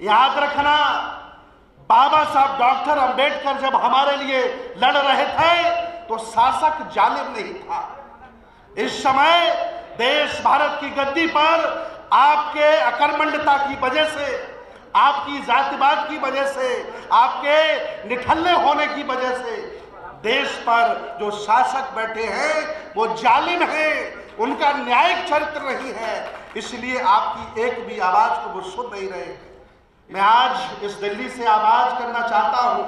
याद रखना, बाबा साहब डॉक्टर अंबेडकर जब हमारे लिए लड़ रहे थे तो शासक जालिम नहीं था। इस समय देश भारत की गद्दी पर आपके अकर्मण्यता की वजह से, आपकी जातिवाद की वजह से, आपके निठल्ले होने की वजह से देश पर जो शासक बैठे हैं वो जालिम हैं, उनका न्यायिक चरित्र नहीं है, इसलिए आपकी एक भी आवाज को वो सुन नहीं रहे। मैं आज इस दिल्ली से आवाज करना चाहता हूं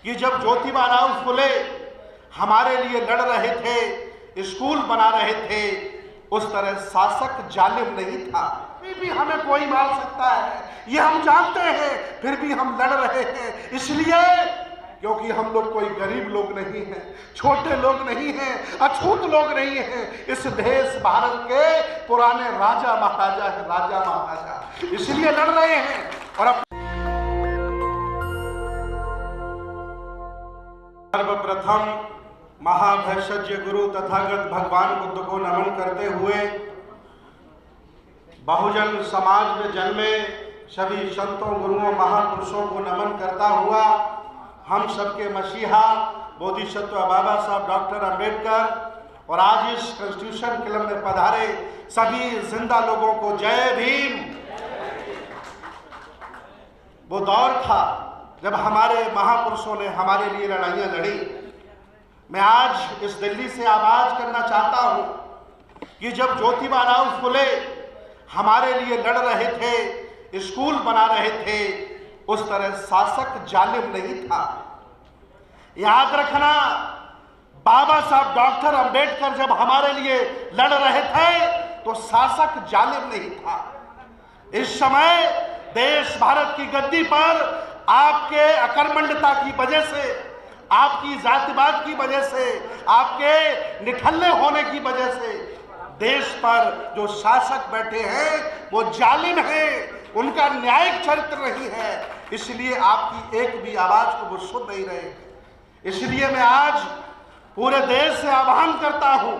कि जब ज्योतिबा राव फुले हमारे लिए लड़ रहे थे, स्कूल बना रहे थे, उस तरह शासक जालिम नहीं था। फिर भी हमें कोई मार सकता है, ये हम जानते हैं, फिर भी हम लड़ रहे हैं, इसलिए क्योंकि हम लोग कोई गरीब लोग नहीं हैं, छोटे लोग नहीं हैं, अछूत लोग नहीं हैं। इस देश भारत के पुराने राजा महाराजा है, राजा महाराजा, इसलिए लड़ रहे हैं। और सर्वप्रथम महाभैषज्य गुरु तथागत भगवान बुद्ध को नमन करते हुए बहुजन समाज में जन्मे सभी संतों, गुरुओं, महापुरुषों को नमन करता हुआ हम सबके मसीहा बोधिसत्व बाबा साहब डॉक्टर अंबेडकर और आज इस कॉन्स्टिट्यूशन क्लब में पधारे सभी जिंदा लोगों को जय भीम। वो दौर था जब हमारे महापुरुषों ने हमारे लिए लड़ाइयां लड़ी। मैं आज इस दिल्ली से आवाज करना चाहता हूं कि जब ज्योतिबा राव फुले हमारे लिए लड़ रहे थे, स्कूल बना रहे थे, उस तरह शासक जालिम नहीं था। याद रखना, बाबा साहब डॉक्टर अंबेडकर जब हमारे लिए लड़ रहे थे तो शासक जालिम नहीं था। इस समय देश भारत की गद्दी पर आपके अकर्मण्यता की वजह से, आपकी जातिवाद की वजह से, आपके निठल्ले होने की वजह से देश पर जो शासक बैठे हैं वो जालिम हैं, उनका न्यायिक चरित्र नहीं है, इसलिए आपकी एक भी आवाज को वो सुन नहीं रहे। इसलिए मैं आज पूरे देश से आह्वान करता हूं,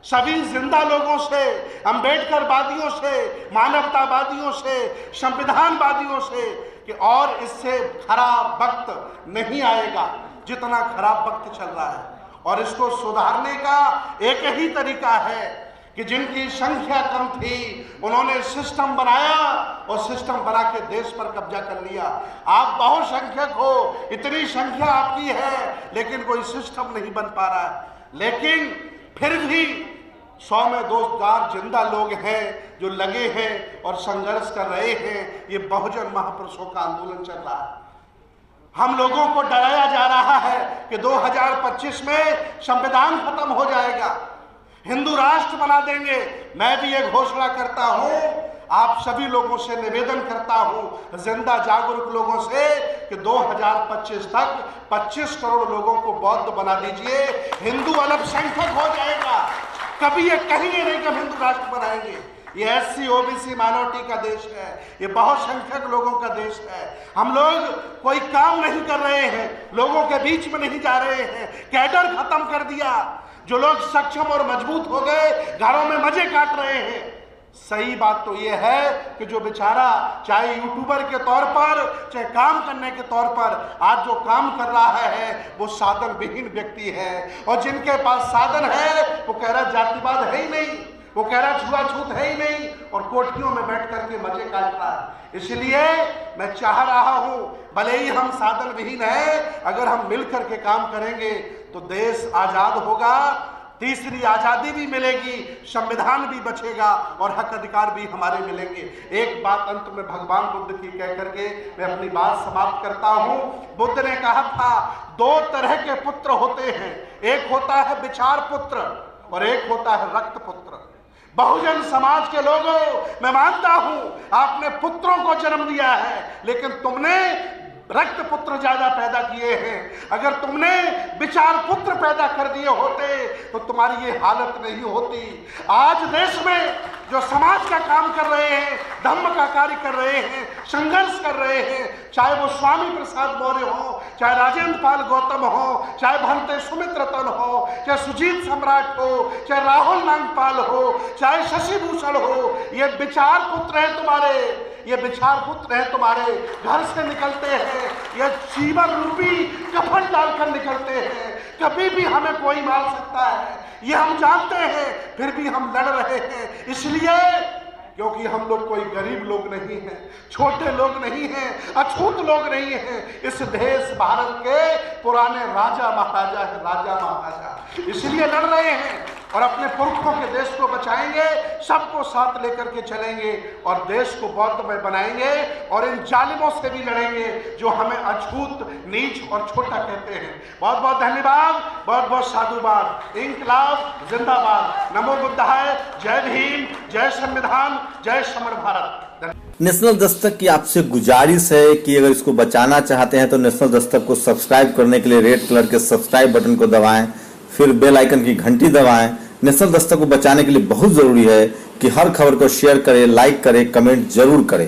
सभी जिंदा लोगों से, अंबेडकरवादियों से, मानवतावादियों से, संविधानवादियों से कि और इससे खराब वक्त नहीं आएगा जितना खराब वक्त चल रहा है। और इसको सुधारने का एक ही तरीका है कि जिनकी संख्या कम थी उन्होंने सिस्टम बनाया और सिस्टम बना के देश पर कब्जा कर लिया। आप बहुसंख्यक हो, इतनी संख्या आपकी है, लेकिन कोई सिस्टम नहीं बन पा रहा है। लेकिन फिर भी 100 में 2000 जिंदा लोग हैं जो लगे हैं और संघर्ष कर रहे हैं। ये बहुजन महापुरुषों का आंदोलन चल रहा है। हम लोगों को डराया जा रहा है कि 2025 में संविधान खत्म हो जाएगा, हिंदू राष्ट्र बना देंगे। मैं भी ये घोषणा करता हूं, आप सभी लोगों से निवेदन करता हूं, जिंदा जागरूक लोगों से कि 2025 तक 25 करोड़ लोगों को बौद्ध बना दीजिए, हिंदू अल्पसंख्यक हो जाएगा। कभी ये कहेंगे नहीं कि हम हिंदू राष्ट्र बनाएंगे। ये SC OBC माइनॉरिटी का देश है, ये बहुसंख्यक लोगों का देश है। हम लोग कोई काम नहीं कर रहे हैं, लोगों के बीच में नहीं जा रहे हैं, कैडर खत्म कर दिया। जो लोग सक्षम और मजबूत हो गए घरों में मजे काट रहे हैं। सही बात तो ये है कि जो बेचारा चाहे यूट्यूबर के तौर पर, चाहे काम करने के तौर पर आज जो काम कर रहा है वो साधन विहीन व्यक्ति है। और जिनके पास साधन है वो कह रहा जातिवाद है ही नहीं, वो कह रहा छुआछूत है ही नहीं, और कोठियों में बैठ करके मजे काट रहा है। इसलिए मैं चाह रहा हूं, भले ही हम साधन विहीन है, अगर हम मिल करके काम करेंगे तो देश आजाद होगा, तीसरी आजादी भी मिलेगी, संविधान भी बचेगा और हक अधिकार भी हमारे मिलेंगे। एक बात अंत में भगवान बुद्ध की कह करके मैं अपनी बात समाप्त करता हूं। बुद्ध ने कहा था 2 तरह के पुत्र होते हैं, एक होता है विचार पुत्र और एक होता है रक्त पुत्र। बहुजन समाज के लोगों, मैं मानता हूं आपने पुत्रों को जन्म दिया है, लेकिन तुमने रक्त पुत्र ज्यादा पैदा किए हैं। अगर तुमने विचार पुत्र पैदा कर दिए होते तो तुम्हारी ये हालत नहीं होती। आज देश में जो समाज का काम कर रहे हैं, धर्म का कार्य कर रहे हैं, संघर्ष कर रहे हैं, चाहे वो स्वामी प्रसाद मौर्य हो, चाहे राजेंद्र पाल गौतम हो, चाहे भंते सुमित्रतन हो, चाहे सुजीत सम्राट हो, चाहे राहुल नागपाल हो, चाहे शशि भूषण हो, ये विचार पुत्र हैं तुम्हारे, ये विचार पुत्र हैं तुम्हारे, घर से निकलते हैं, ये जीवन रूपी कफन डालकर निकलते हैं, कभी भी हमें कोई मार सकता है, ये हम जानते हैं, फिर भी हम लड़ रहे हैं, इसलिए क्योंकि हम लोग कोई गरीब लोग नहीं हैं, छोटे लोग नहीं हैं, अछूत लोग नहीं हैं, इस देश भारत के पुराने राजा महाराजा हैं, राजा महाराजा, इसलिए लड़ रहे हैं और अपने पुरखों के देश को बचाएंगे, सबको साथ लेकर के चलेंगे और देश को बौद्धमय बनाएंगे और इन जालिमों से भी लड़ेंगे जो हमें अछूत, नीच और छोटा कहते हैं। बहुत बहुत धन्यवाद, बहुत बहुत साधुवाद। इंकलाब जिंदाबाद। नमो बुद्धाय। जय भीम, जय संविधान, जय समर भारत। नेशनल दस्तक की आपसे गुजारिश है कि अगर इसको बचाना चाहते हैं तो नेशनल दस्तक को सब्सक्राइब करने के लिए रेड कलर के सब्सक्राइब बटन को दबाएं, फिर बेल आइकन की घंटी दबाएं। नेशनल दस्तक को बचाने के लिए बहुत जरूरी है कि हर खबर को शेयर करें, लाइक करें, कमेंट जरूर करें।